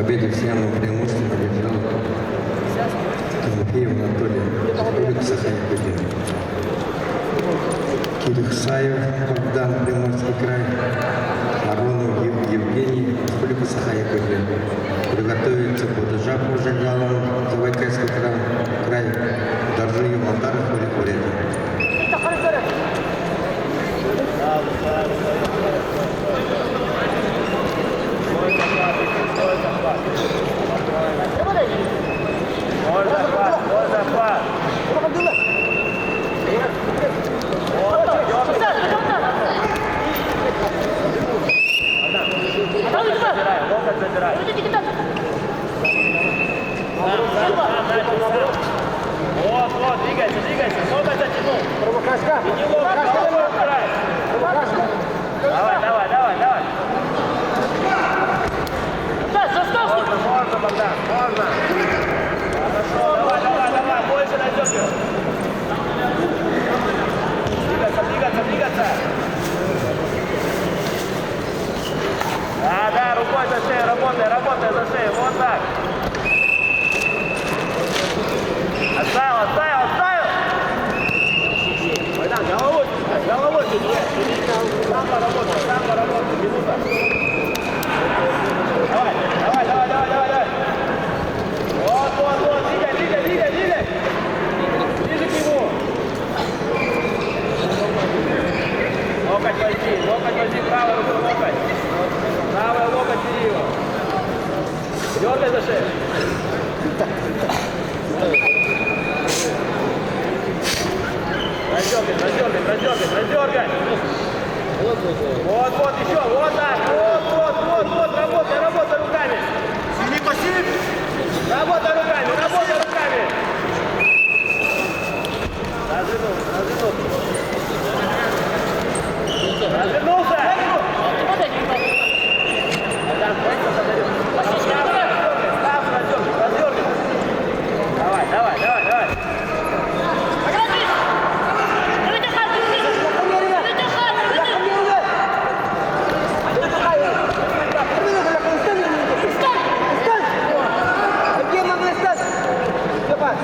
победе в сильном преимуществе одержал Тимофеев Анатолий, Республика Саха-Якутия. Кирихсаев Богдан, Приморский край, Аронов Евгений, Республика Саха-Якутия. Приготовиться Будажапу Жагалом, Забайкальский край, Доржиев Алтаров, Бурятия. Вот, двигайся, много затянул. И не ловко, давай. Можно, Богдан, можно. Хорошо, давай, больше найдешь ее. Двигаться. Да, рукой за шею, работай за шею, вот так. Отставил. Богдан, головой чуть. Сам поработай, минута. Давай. Вот, двигай. Ближе к нему. Локоть возьми, правой рукой локоть. Правая локоть, бери его. Дергай за шею. Раздергай. Вот, еще, вот так. Вот, работай руками. Синий пассив. Работай руками. Развернулся. Раздергай. Давай.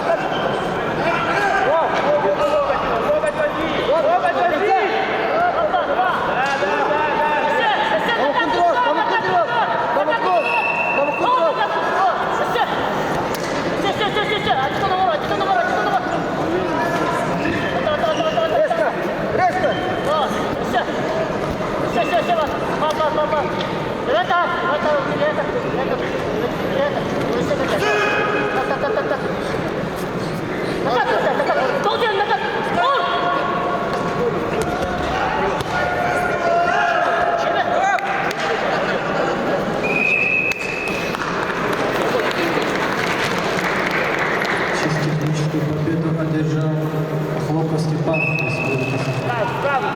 Победу одержал Хлопов Степан, Республика Саха.